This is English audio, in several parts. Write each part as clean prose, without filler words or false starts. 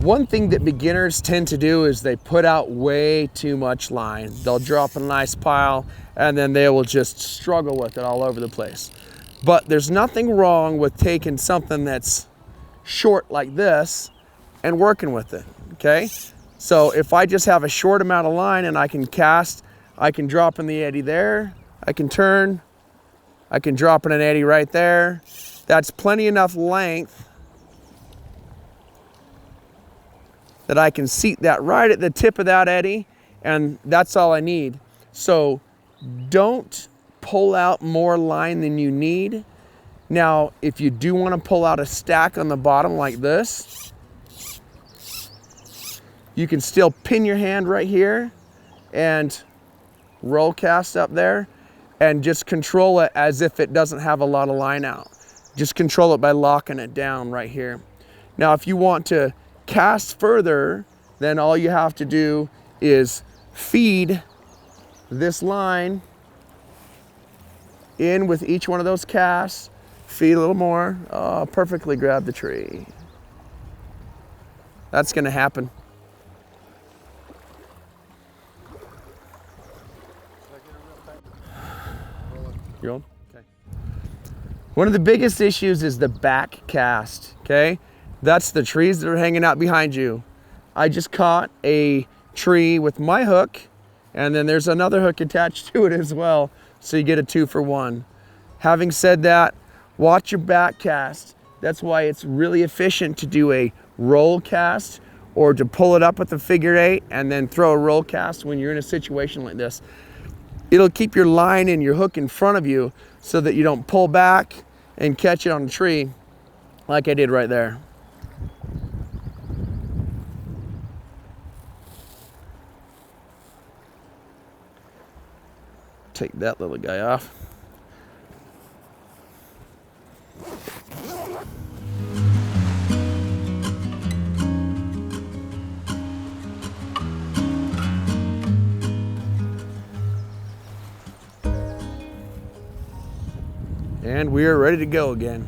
One thing that beginners tend to do is they put out way too much line. They'll drop a nice pile and then they will just struggle with it all over the place. But there's nothing wrong with taking something that's short like this and working with it, okay? So if I just have a short amount of line and I can cast, I can drop in the eddy there, I can turn, I can drop in an eddy right there. That's plenty enough length that I can seat that right at the tip of that eddy, and that's all I need. So don't pull out more line than you need. Now, if you do want to pull out a stack on the bottom like this, you can still pin your hand right here and roll cast up there and just control it as if it doesn't have a lot of line out. Just control it by locking it down right here. Now, if you want to cast further, then all you have to do is feed this line in with each one of those casts, feed a little more, perfectly grab the tree. That's gonna happen. You on? Okay. One of the biggest issues is the back cast, okay? That's the trees that are hanging out behind you. I just caught a tree with my hook, and then there's another hook attached to it as well, so you get a 2-for-1. Having said that, watch your back cast. That's why it's really efficient to do a roll cast or to pull it up with a figure 8 and then throw a roll cast when you're in a situation like this. It'll keep your line and your hook in front of you so that you don't pull back and catch it on the tree like I did right there. Take that little guy off. And we are ready to go again.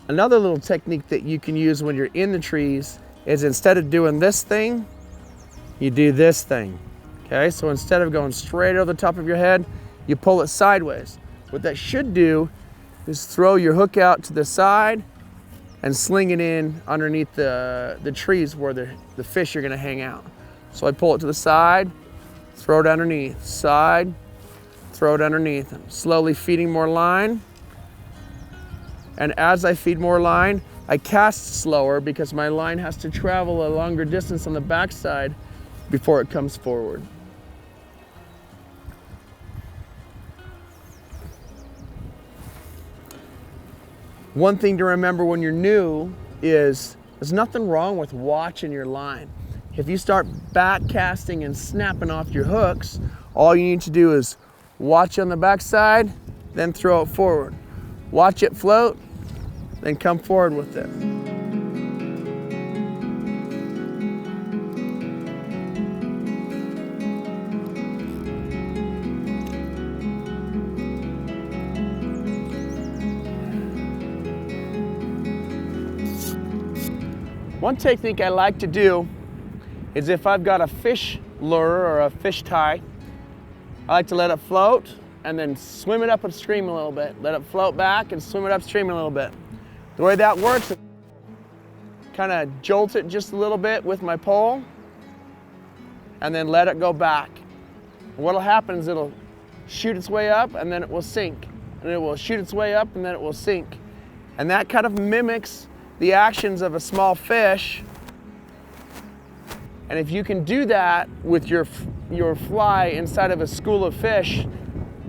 Another little technique that you can use when you're in the trees is instead of doing this thing, you do this thing, okay? So instead of going straight over the top of your head, you pull it sideways. What that should do is throw your hook out to the side and sling it in underneath the trees where the fish are gonna hang out. So I pull it to the side, throw it underneath, side, throw it underneath. I'm slowly feeding more line. And as I feed more line, I cast slower because my line has to travel a longer distance on the backside before it comes forward. One thing to remember when you're new is there's nothing wrong with watching your line. If you start back casting and snapping off your hooks, all you need to do is watch on the backside, then throw it forward. Watch it float, then come forward with it. One technique I like to do is if I've got a fish lure or a fish tie, I like to let it float and then swim it upstream a little bit. Let it float back and swim it upstream a little bit. The way that works, kind of jolt it just a little bit with my pole and then let it go back. And what'll happen is it'll shoot its way up and then it will sink. And it will shoot its way up and then it will sink. And that kind of mimics the actions of a small fish. And if you can do that with your fly inside of a school of fish,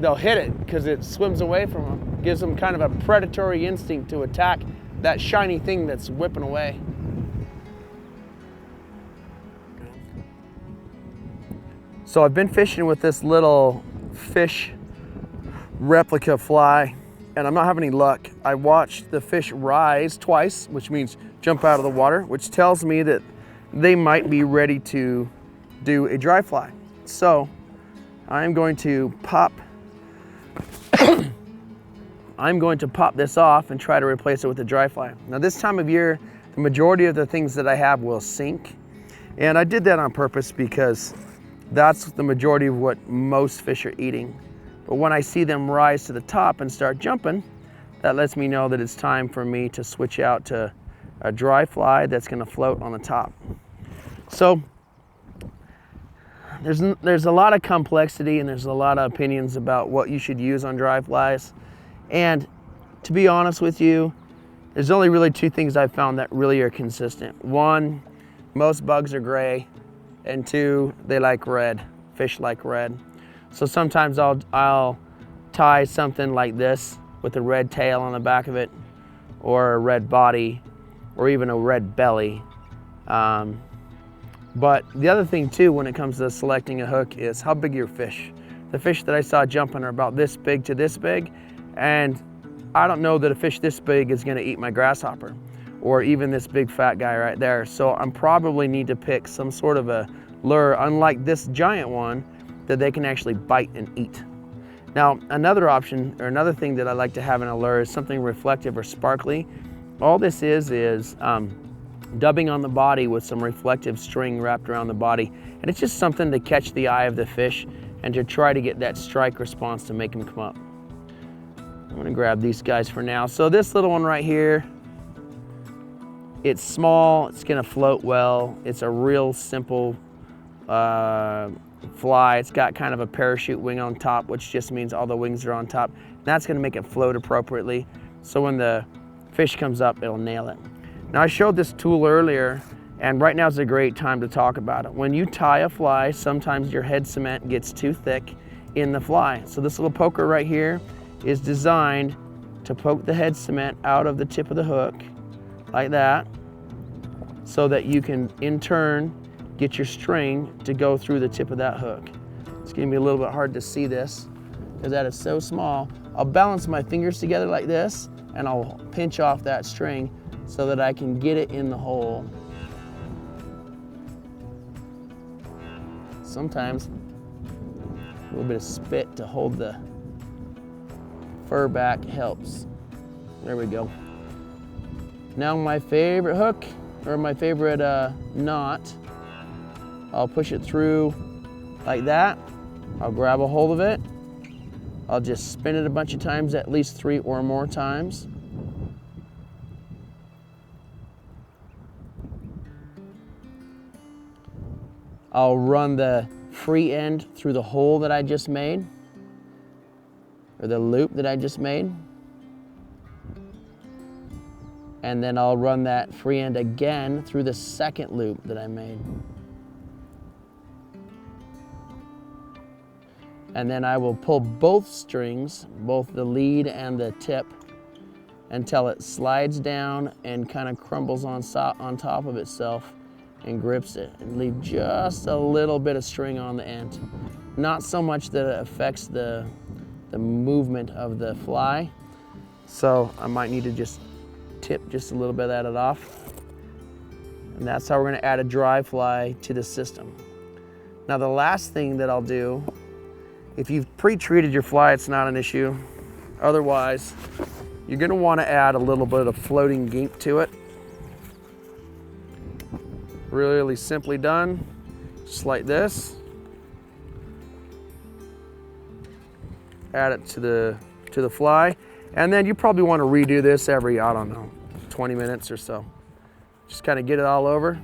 they'll hit it because it swims away from them. Gives them kind of a predatory instinct to attack that shiny thing that's whipping away. So I've been fishing with this little fish replica fly, and I'm not having any luck. I watched the fish rise twice, which means jump out of the water, which tells me that they might be ready to do a dry fly. So I'm going to pop I'm going to pop this off and try to replace it with a dry fly. Now this time of year, the majority of the things that I have will sink. And I did that on purpose because that's the majority of what most fish are eating. But when I see them rise to the top and start jumping, that lets me know that it's time for me to switch out to a dry fly that's gonna float on the top. So there's a lot of complexity and there's a lot of opinions about what you should use on dry flies. And to be honest with you, there's only really two things I've found that really are consistent. One, most bugs are gray, and two, they like red. Fish like red. So sometimes I'll tie something like this with a red tail on the back of it, or a red body, or even a red belly. But the other thing too, when it comes to selecting a hook, is how big your fish. The fish that I saw jumping are about this big to this big, and I don't know that a fish this big is gonna eat my grasshopper, or even this big fat guy right there. So I'm probably need to pick some sort of a lure, unlike this giant one, that they can actually bite and eat. Now, another option, or another thing that I like to have in a lure is something reflective or sparkly. All this is dubbing on the body with some reflective string wrapped around the body. And it's just something to catch the eye of the fish and to try to get that strike response to make him come up. I'm gonna grab these guys for now. So this little one right here, it's small, it's gonna float well. It's a real simple fly. It's got kind of a parachute wing on top, which just means all the wings are on top. That's gonna make it float appropriately. So when the fish comes up, it'll nail it. Now I showed this tool earlier, and right now is a great time to talk about it. When you tie a fly, sometimes your head cement gets too thick in the fly. So this little poker right here is designed to poke the head cement out of the tip of the hook, like that, so that you can, in turn, get your string to go through the tip of that hook. It's gonna be a little bit hard to see this, because that is so small. I'll balance my fingers together like this, and I'll pinch off that string so that I can get it in the hole. Sometimes a little bit of spit to hold the fur back helps. There we go. Now my favorite hook, or my favorite knot, I'll push it through like that. I'll grab a hold of it. I'll just spin it a bunch of times, at least 3 or more times. I'll run the free end through the hole that I just made, or the loop that I just made. And then I'll run that free end again through the second loop that I made. And then I will pull both strings, both the lead and the tip, until it slides down and kind of crumbles on top of itself and grips it, and leave just a little bit of string on the end. Not so much that it affects the movement of the fly. So I might need to just tip just a little bit of that off. And that's how we're gonna add a dry fly to the system. Now the last thing that I'll do, if you've pre-treated your fly, it's not an issue. Otherwise, you're gonna wanna add a little bit of floating gink to it. Really simply done, just like this. Add it to the fly. And then you probably wanna redo this every, I don't know, 20 minutes or so. Just kind of get it all over.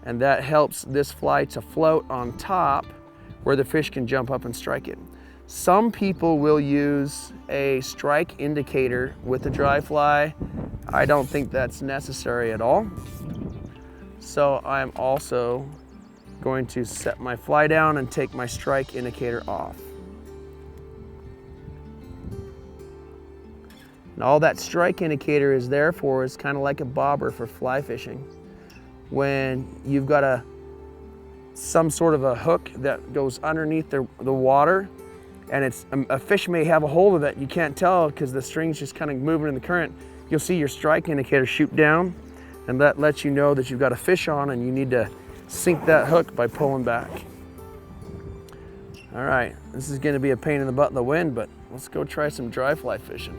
And that helps this fly to float on top where the fish can jump up and strike it. Some people will use a strike indicator with the dry fly. I don't think that's necessary at all. So I'm also going to set my fly down and take my strike indicator off. And all that strike indicator is there for is kind of like a bobber for fly fishing. When you've got some sort of a hook that goes underneath the water, and a fish may have a hold of it, you can't tell because the string's just kind of moving in the current. You'll see your strike indicator shoot down, and that lets you know that you've got a fish on and you need to sink that hook by pulling back. All right, this is gonna be a pain in the butt in the wind, but let's go try some dry fly fishing.